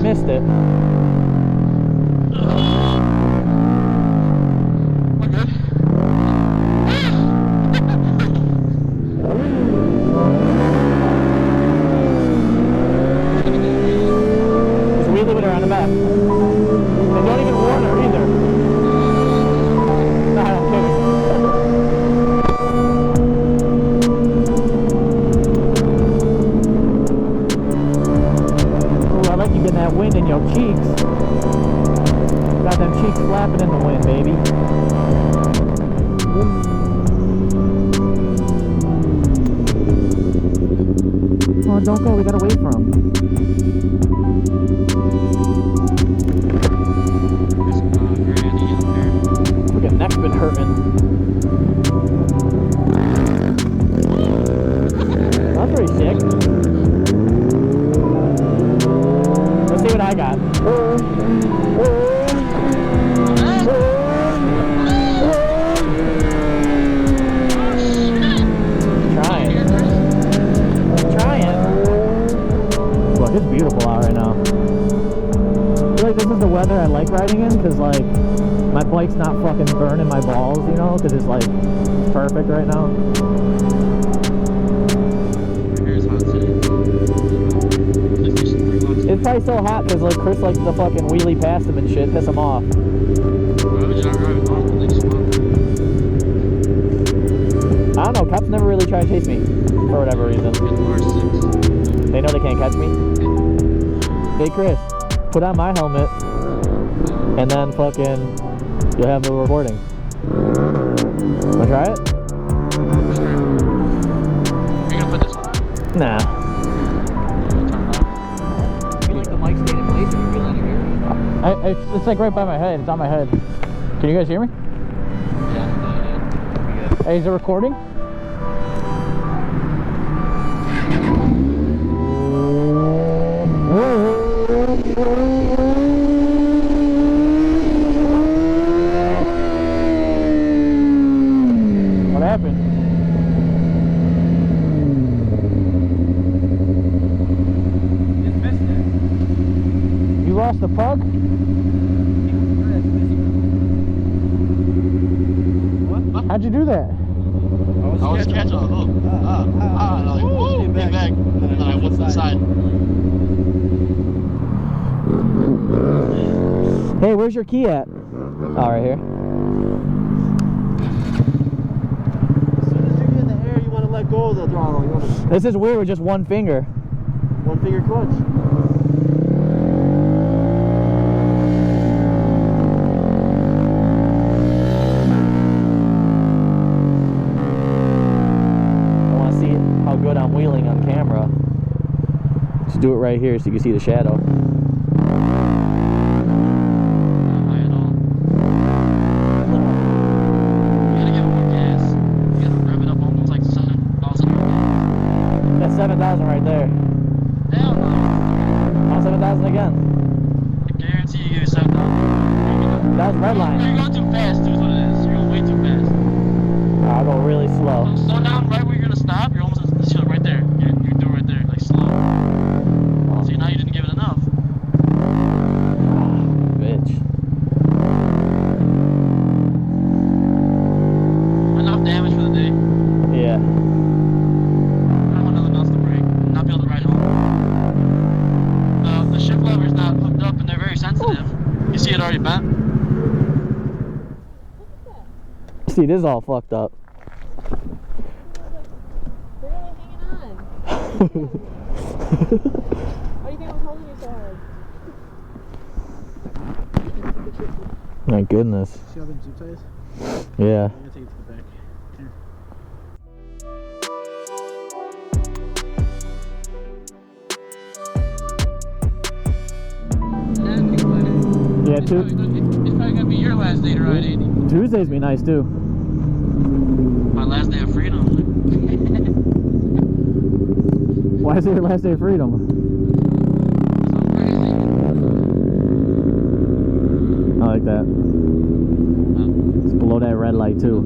missed it. We're good. Just wheelie with her on the back. And don't even warn her either. Nah, I'm kidding. Ooh, I like you getting that wind in your cheeks. Got them cheeks flapping in the wind, baby. Oh, don't go. We gotta wait for him. Look at neck's been hurting. That's pretty sick. Let's see what I got. Look, it's beautiful out right now. I feel like this is the weather I like riding in, because like my bike's not fucking burning my balls, you know, because it's like it's perfect right now. It's probably so hot because like Chris likes to fucking wheelie past him and shit, piss him off. I don't know, cops never really try to chase me for whatever reason. They know they can't catch me. Hey Chris, put on my helmet and then fucking you'll have the recording. Wanna try it? You're gonna put this on? Nah. You like the mic stayed in place or you feel it here? It's like right by my head. It's on my head. Can you guys hear me? Yeah. Hey, is it recording? What happened? Just missed it. You lost the pug? What? How'd you do that? I was catching on the hook. Like, whoa, get back. And then I went to the side. Hey, where's your key at? Oh, right here. As soon as you get in the air, you want to let go of the throttle. You want to This is weird with just one finger. one finger clutch. I want to see how good I'm wheeling on camera. Just do it right here so you can see the shadow. That's 7,000 right there. Hell no. Oh, 7,000 again. I guarantee you give you 7,000. That was red line. You're going too fast, too, is what it is. You're going way too fast. I'll go really slow. So slow down right where you're going to stop. You're almost right there. You do it right there, like slow. See, now you didn't give it enough. Bitch. Enough damage for the day. Yeah. I don't want nothing else to break. Not be able to ride home. The shift lever's not hooked up and they're very sensitive. You see it already bent? See, this is all fucked up. Barely hanging on. Why do you think I'm holding you so hard? My goodness. See how them zip ties? Yeah. I'm gonna take it to the back. Here. Yeah, It's probably gonna be your last day to ride 80. Tuesdays be nice too. My last day of freedom. Why is it your last day of freedom? So crazy. I like that. It's below that red light too.